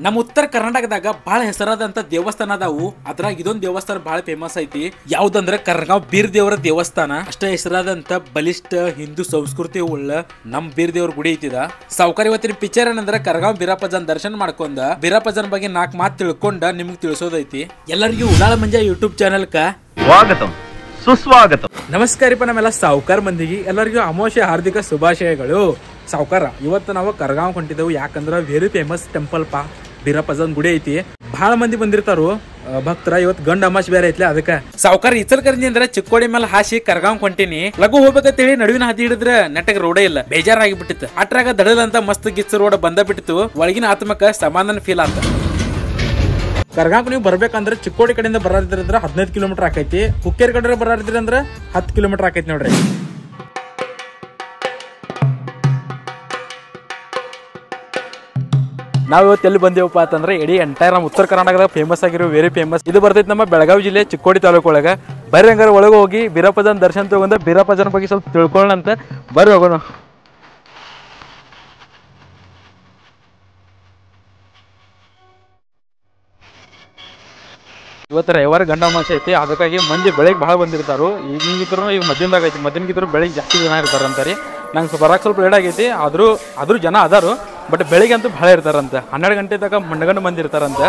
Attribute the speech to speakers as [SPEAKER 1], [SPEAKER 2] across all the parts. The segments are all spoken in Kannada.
[SPEAKER 1] ನಮ್ಮ ಉತ್ತರ ಕರ್ನಾಟಕದಾಗ ಬಹಳ ಹೆಸರಾದಂತ ದೇವಸ್ಥಾನ ಅದಾವು. ಅದ್ರಾಗ ಇದೊಂದು ದೇವಸ್ಥಾನ ಬಹಳ ಫೇಮಸ್ ಐತಿ. ಯಾವ್ದಂದ್ರೆ ಕರ್ಗಾಂವ್ ಬೀರ್ ದೇವರ ದೇವಸ್ಥಾನ. ಅಷ್ಟೇ ಹೆಸರಾದಂತ ಬಲಿಷ್ಠ ಹಿಂದೂ ಸಂಸ್ಕೃತಿ ಉಳ್ಳ ನಮ್ ಬೀರ್ ದೇವ್ರ ಗುಡಿ ಐತಿದ. ಸಾವುಕಾರ ಇವತ್ತಿನ ಪಿಕ್ಚರ್ ಏನಂದ್ರೆ ಕರ್ಗಾಂವ್ ಬೀರಪ್ಪಜನ್ ದರ್ಶನ ಮಾಡ್ಕೊಂಡ ಬೀರಪ್ಪಜನ್ ಬಗ್ಗೆ 4 ಮಾತು ತಿಳ್ಕೊಂಡ ನಿಮ್ಗೆ ತಿಳಿಸೋದೈತಿ. ಎಲ್ಲರಿಗೂ ಉಡಾಳ ಮಂಜ ಯೂಟ್ಯೂಬ್ ಚಾನೆಲ್
[SPEAKER 2] ಸ್ವಾಗತ ಸುಸ್ವಾಗತ.
[SPEAKER 1] ನಮಸ್ಕಾರಪ್ಪ ನಮ್ಮೆಲ್ಲ ಸಾವುಕಾರ ಮಂದಿಗೆ ಎಲ್ಲರಿಗೂ ಅಮಾವಾಸ್ಯೆ ಹಾರ್ದಿಕ ಶುಭಾಶಯಗಳು. ಸಾವುಕಾರ ಇವತ್ತು ನಾವು ಕರ್ಗಾಂವ್ ಹೊಂಟಿದೆವು. ಯಾಕಂದ್ರೆ ವೆರಿ ಫೇಮಸ್ ಟೆಂಪಲ್ ಪಾ ಬೀರಪ್ಪಜನ್ ಗುಡಿ ಐತಿ. ಬಹಳ ಮಂದಿ ಬಂದಿರ್ತಾರು ಭಕ್ತರ. ಇವತ್ತು ಗಂಡ ಅಮಾವಾಸ್ಯೆ ಬೇರೆ ಐತ್ಲೆ ಅದಕ್ಕೆ ಸಾವುಕಾರ ಇಚಲಕರಂಜಿ ಅಂದ್ರೆ ಚಿಕ್ಕೋಡಿ ಮೇಲೆ ಹಾಸಿ ಕರ್ಗಾಂವ್ ಹೊಂಟಿನಿ. ಲಘು ಹೋಗ್ಬೇಕಂತೇಳಿ ನಡುವಿನ ಹಾದಿ ಹಿಡಿದ್ರೆ ನೆಟ್ಟಗ ರೋಡೇ ಇಲ್ಲ, ಬೇಜಾರಾಗಿಬಿಟ್ಟಿತ್ತು. ಅಟ್ರಾಗ ದಡಲಂತ ಮಸ್ತ್ ಗಿಚ್ಚ ರೋಡ್ ಬಂದ ಬಿಟ್ಟಿತ್ತು. ಒಳಗಿನ ಆತ್ಮಕ ಸಮಾಧಾನ ಫೀಲ್ ಆತ. ಕರ್ಗಾಂವ್ ನೀವು ಬರ್ಬೇಕಂದ್ರೆ ಚಿಕ್ಕೋಡಿ ಕಡೆಯಿಂದ ಬರೋದ್ರಿಂದ 15 ಕಿಲೋಮೀಟರ್ ಆಕೈತಿ. ಹುಕ್ಕೇರಿ ಕಡೆ ಬರೋದ್ರಿ ಅಂದ್ರೆ 10 ಕಿಲೋಮೀಟರ್ ಆಕೈತಿ ನೋಡ್ರಿ. ನಾವು ಇವತ್ತು ಎಲ್ಲಿ ಬಂದೇವಪ್ಪ ಅಂತಂದ್ರೆ ಇಡೀ ಎಂಟೈರ್ ನಮ್ಮ ಉತ್ತರ ಕರ್ನಾಟಕದಾಗ ಫೇಮಸ್ ಆಗಿರೋ ವೆರಿ ಫೇಮಸ್ ಇದು ಬರ್ತೈತಿ ನಮ್ಮ ಬೆಳಗಾವಿ ಜಿಲ್ಲೆ ಚಿಕ್ಕೋಡಿ ತಾಲೂಕು ಒಳಗೆ. ಬರ್ರಿ ಹಂಗಾರೆ ಒಳಗೆ ಹೋಗಿ ಬೀರಪ್ಪಜನ್ ದರ್ಶನ ತಗೊಂಡ ಬೀರಪ್ಪಜನ್ ಬಗ್ಗೆ ಸ್ವಲ್ಪ ತಿಳ್ಕೊಳ್ಳೋಣ ಅಂತ ಬರ್ರಿ ಹೋಗೋಣ. ಇವತ್ತು ರವಿವಾರ ಗಂಡ ಅಮಾವಾಸ್ಯೆ ಐತಿ. ಅದಕ್ಕಾಗಿ ಮಂದಿ ಬೆಳಗ್ಗೆ ಭಾಳ ಬಂದಿರ್ತಾರು. ಈಗಿದ್ರು ಈಗ ಮಧ್ಯಾಹ್ನದಾಗ ಐತಿ. ಮಧ್ಯಾಹ್ನಗಿದ್ರು ಬೆಳಿಗ್ಗೆ ಜಾಸ್ತಿ ಜನ ಇರ್ತಾರೆ ಅಂತಾರೆ. ನಂಗೆ ಬರೋಕೆ ಸ್ವಲ್ಪ ಲೇಟ್ ಆಗೈತಿ. ಆದ್ರೂ ಜನ ಅದಾರು. ಬಟ್ ಬೆಳಿಗ್ಗೆ ಅಂತೂ ಭಾಳ ಇರ್ತಾರಂತೆ. 12 ಗಂಟೆ ತನಕ ಮಂಡಗಂಡು ಮಂದಿ ಇರ್ತಾರಂತೆ.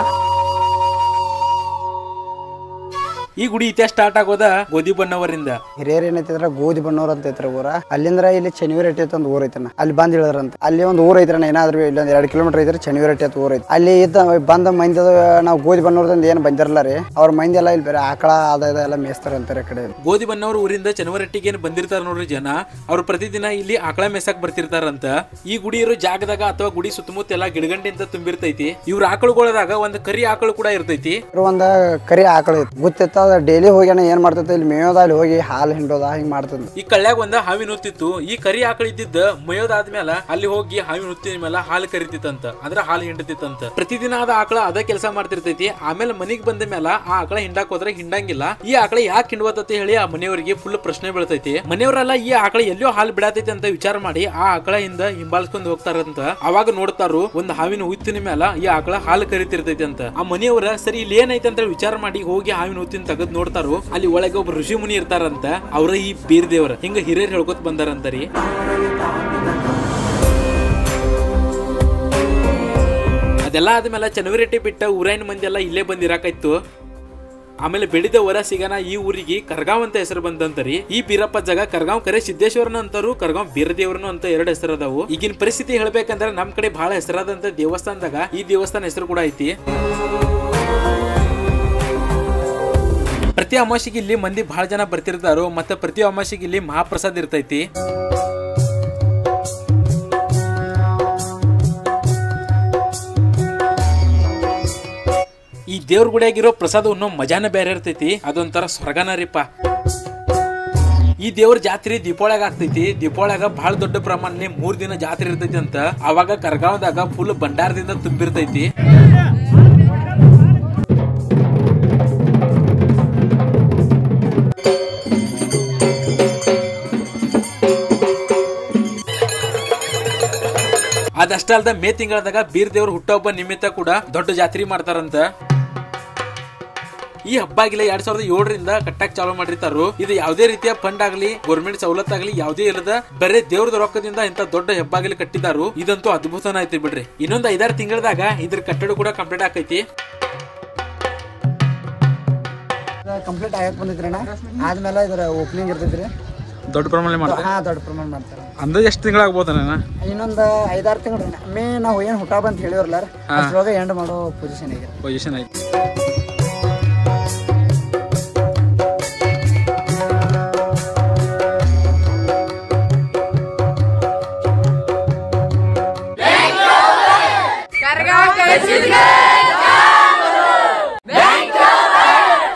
[SPEAKER 1] ಈ ಗುಡಿ ಇತಿಹಾಸ ಸ್ಟಾರ್ಟ್ ಆಗೋದ ಗೋಧಿ ಬಣ್ಣವರಿಂದ.
[SPEAKER 3] ಹಿರಿಯರ್ ಏನೈತಿದ್ರ ಗೋಧಿ ಬಣ್ಣವ್ರ ಅಂತ ಐತ್ರ ಊರ. ಅಲ್ಲಿಂದ್ರ ಇಲ್ಲಿ ಚನಿವರಟ್ಟಿ ಅಂತ ಒಂದು ಊರ್ ಐತನ. ಅಲ್ಲಿ ಬಂದ್ ಇಳಿದ್ರಂತ. ಅಲ್ಲಿ ಒಂದು ಊರ್ ಐತ್ರನ ಏನಾದ್ರು ಇಲ್ಲೊಂದ್ 2 ಕಿಲೋಮೀಟರ್ ಐತ್ರಿ ಚನಿವರಟ್ಟಿ ಅಂತ ಊರ್ ಐತಿ. ಅಲ್ಲಿ ಇದ್ದ ಬಂದ ಮಂದಿ ನಾವು ಗೋಧಿ ಬಣ್ಣವ್ರದಿಂದ ಏನ್ ಬಂದಿರಲ್ಲ ರೀ. ಅವ್ರ ಮಂದಿ ಎಲ್ಲ ಇಲ್ಲಿ ಬೇರೆ ಆಕಳ ಅದ ಎಲ್ಲ ಮೇಯಿಸ್ತಾರ ಅಂತಾರೆ ಕಡೆ.
[SPEAKER 1] ಗೋಧಿ ಬಣ್ಣವ್ರ ಊರಿಂದ ಚನವರಟ್ಟಿಗೆ ಏನ್ ಬಂದಿರ್ತಾರ ನೋಡ್ರಿ ಜನ. ಅವ್ರು ಪ್ರತಿದಿನ ಇಲ್ಲಿ ಆಕಳ ಮೇಸಕ್ ಬರ್ತಿರ್ತಾರಂತ. ಈ ಗುಡಿ ಇರೋ ಜಾಗದಾಗ ಅಥವಾ ಗುಡಿ ಸುತ್ತಮುತ್ತ ಎಲ್ಲ ಗಿಡಗಂಟಿ ಅಂತ ತುಂಬಿರ್ತೈತಿ. ಇವ್ರ ಆಕಳುಗಳದಾಗ ಒಂದು ಕರಿ ಆಕಳು ಕೂಡ ಇರ್ತೈತಿ.
[SPEAKER 3] ಒಂದ್ ಕರಿ ಆಕಳ ಐತಿ ಗೊತ್ತಿತ್ತ. ಡೈಲಿ ಹೋಗಿ ಏನ್ ಮಾಡ್ತೈತಿ ಇಲ್ಲಿ ಮೇಯೋದ, ಅಲ್ಲಿ ಹೋಗಿ ಹಾಲು ಹಿಂಡೋದ ಹಿಂಗ್ ಮಾಡ್ತದ.
[SPEAKER 1] ಈ ಕಳ್ಳ್ಯಾಗ ಒಂದ ಹಾವಿನ ಹುತ್ತಿತ್ತು. ಈ ಕರಿ ಆಕಳ ಇದ್ದಿದ್ದ ಮೇಯೋದಾದ್ಮೇಲೆ ಅಲ್ಲಿ ಹೋಗಿ ಹಾವಿನ ಹುತ್ತಿನ ಮೇಲೆ ಹಾಲು ಕರಿತಿತ್ತಂತ. ಅಂದ್ರ ಹಾಲು ಹಿಂಡತಿತ್ತಂತ. ಪ್ರತಿದಿನ ಅದ ಆಕಳ ಅದ ಕೆಲಸ ಮಾಡ್ತಿರ್ತೈತಿ. ಆಮೇಲೆ ಮನಿಗ್ ಬಂದ ಮೇಲೆ ಆ ಆಕಳ ಹಿಂಡಾಕ್ ಹೋದ್ರೆ ಹಿಂಡಂಗಿಲ್ಲ. ಈ ಆಕಳ ಯಾಕೆ ಹಿಂಡವತ್ತತಿ ಹೇಳಿ ಆ ಮನೆಯವರಿಗೆ ಫುಲ್ ಪ್ರಶ್ನೆ ಬೀಳ್ತೈತಿ. ಮನೆಯವರೆಲ್ಲ ಈ ಆಕಳ ಎಲ್ಲೋ ಹಾಲು ಬಿಡತೈತಿ ಅಂತ ವಿಚಾರ ಮಾಡಿ ಆ ಆಕಳ ಹಿಂದ ಹಿಂಬಾಲಿಸ್ಕೊಂಡ್ ಹೋಗ್ತಾರಂತ. ಅವಾಗ ನೋಡ್ತಾರು ಒಂದ್ ಹಾವಿನ ಹುತ್ತಿನ ಮೇಲೆ ಈ ಆಕಳ ಹಾಲು ಕರಿತಿರ್ತೈತಿ ಅಂತ. ಆ ಮನೆಯವರ ಸರಿ ಇಲ್ಲಿ ಏನೈತಿ ಅಂತ ವಿಚಾರ ಮಾಡಿ ಹೋಗಿ ಹಾವಿನ ಹುತ್ತಿನ ತೆಗೆದ್ ನೋಡ್ತಾರು. ಅಲ್ಲಿ ಒಳಗೆ ಒಬ್ಬ ಋಷಿ ಮುನಿ ಇರ್ತಾರಂತ. ಅವ್ರ ಈ ಬೀರ್ ದೇವರ ಹಿಂಗ ಹಿರಿಯರ್ ಹೇಳ್ಕೊತ ಬಂದಾರಂತರಿ. ಅದೆಲ್ಲ ಆದ್ಮೇಲೆ ಚನವರಟ್ಟಿ ಬಿಟ್ಟ ಊರಾಯಿನ ಮಂದಿ ಎಲ್ಲ ಇಲ್ಲೇ ಬಂದಿರಾಕಾಯ್ತು. ಆಮೇಲೆ ಬೆಳೆದ ವರ ಸಿಗನ ಈ ಊರಿಗೆ ಕರ್ಗಾಂವ್ ಅಂತ ಹೆಸರು ಬಂದಂತರಿ. ಈ ಬೀರಪ್ಪ ಜಾಗ ಕರ್ಗಾಂವ್ ಕರೆ ಸಿದ್ದೇಶ್ವರನ ಅಂತಾರು, ಕರ್ಗಾಂವ್ ಬೀರದೇವ್ರನು ಅಂತ 2 ಹೆಸರು ಅದಾವು. ಈಗಿನ ಪರಿಸ್ಥಿತಿ ಹೇಳ್ಬೇಕಂದ್ರೆ ನಮ್ ಕಡೆ ಬಹಳ ಹೆಸರಾದಂತ ದೇವಸ್ಥಾನದಾಗ ಈ ದೇವಸ್ಥಾನ ಹೆಸರು ಕೂಡ ಐತಿ. ಪ್ರತಿ ಅಮಾವಾಸ್ಯೆಗೆ ಇಲ್ಲಿ ಮಂದಿ ಬಹಳ ಜನ ಬರ್ತಿರ್ತಾರೋ. ಮತ್ತೆ ಪ್ರತಿ ಅಮಾವಾಸ್ಯೆಗೆ ಇಲ್ಲಿ ಮಹಾಪ್ರಸಾದ ಇರ್ತೈತಿ. ಈ ದೇವ್ರ ಗುಡಿಯಾಗಿರೋ ಪ್ರಸಾದ ಉಣ್ಣೋ ಮಜಾನ ಬೇರೆ ಇರ್ತೈತಿ. ಅದೊಂಥರ ಸ್ವರ್ಗನ ರೀಪ. ಈ ದೇವ್ರ ಜಾತ್ರೆ ದೀಪಾವಳಿಯಾಗ ಆಗ್ತೈತಿ. ದೀಪಾವಳಿಯಾಗ ಬಹಳ ದೊಡ್ಡ ಪ್ರಮಾಣ 3 ದಿನ ಜಾತ್ರೆ ಇರ್ತೈತಿ ಅಂತ. ಅವಾಗ ಕರ್ಗಾಂವದಾಗ ಫುಲ್ ಭಂಡಾರದಿಂದ ತುಂಬಿರ್ತೈತಿ. ಅದಷ್ಟ ಅಲ್ದ ಮೇ ತಿಂಗಳದಾಗ ಬೀರ್ ದೇವ್ರ ಹುಟ್ಟಹಬ್ಬ ನಿಮಿತ್ತ ಕೂಡ ದೊಡ್ಡ ಜಾತ್ರೆ ಮಾಡ್ತಾರಂತ. ಈ ಹಬ್ಬ ಆಗಿಲ್ಲ 2007ರಿಂದ ಕಟ್ಟಾಕ್ ಚಾಲೂ ಮಾಡಿರ್ತಾರು. ಇದು ಯಾವುದೇ ರೀತಿಯ ಫಂಡ್ ಆಗ್ಲಿ ಗೌರ್ಮೆಂಟ್ ಸವಲತ್ತು ಆಗ್ಲಿ ಯಾವುದೇ ಇಲ್ಲದ ಬರೇ ದೇವ್ರದ ರೊಕ್ಕದಿಂದ ಇಂತ ದೊಡ್ಡ ಹಬ್ಬ ಆಗಲಿ ಕಟ್ಟಿದಾರು. ಇದಂತೂ ಅದ್ಭುತನ ಐತಿ ಬಿಡ್ರಿ. ಇನ್ನೊಂದು 5-6 ತಿಂಗಳದಾಗ ಇದ್ರ ಕಟ್ಟಡ ಕೂಡ ಕಂಪ್ಲೀಟ್ ಆಕೈತಿ.
[SPEAKER 3] ಕಂಪ್ಲೀಟ್ ಆಗಕ್ ಬಂದಿದ್ರಣ್ಣ. ಆದ್ಮೇಲೆ ಇದ್ರ ಓಪನಿಂಗ್ ಇರ್ತೈತ್ರಿ.
[SPEAKER 1] ದೊಡ್ಡ ಪ್ರಮಾಣ ಮಾಡ್ತಾರೆ.
[SPEAKER 3] ದೊಡ್ಡ ಪ್ರಮಾಣ ಮಾಡ್ತಾರೆ.
[SPEAKER 1] ಅಂದಾಜ್ ಎಷ್ಟು ತಿಂಗಳಾಗ್ಬೋದ?
[SPEAKER 3] ಇನ್ನೊಂದು 5-6 ತಿಂಗಳು ಮೇ ನಾವು ಏನ್ ಹುಟ್ಟಾಬ ಅಂತ ಹೇಳಿವ್ರಲ್ಲ ಅದ್ರೊಳಗೆ ಎಂಡ್ ಮಾಡೋ ಪೊಸಿಷನ್ ಐತಿ.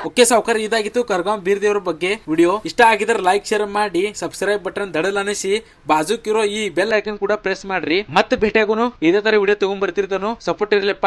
[SPEAKER 3] ಓಕೆ ಸಾವುಕಾರ, ಇದಾಗಿತ್ತು ಕರ್ಗಾಂವ್ ಬೀರ್ ದೇವ್ರ ಬಗ್ಗೆ ವಿಡಿಯೋ. ಇಷ್ಟ ಆಗಿದ್ರೆ ಲೈಕ್ ಶೇರ್ ಮಾಡಿ, ಸಬ್ಸ್ಕ್ರೈಬ್ ಬಟನ್ ದಡಲ್ ಅನಿಸಿ, ಬಾಜುಕಿರೋ ಈ ಬೆಲ್ ಐಕನ್ ಕೂಡ ಪ್ರೆಸ್ ಮಾಡ್ರಿ. ಮತ್ತೆ ಭೇಟಿಯಾಗೋನು ಇದೇ ತರ ವಿಡಿಯೋ ತಗೊಂಡ್ ಬರ್ತಿರ್ತಾನು. ಸಪೋರ್ಟ್ ಇರ್ಲಿಪ್ಪ.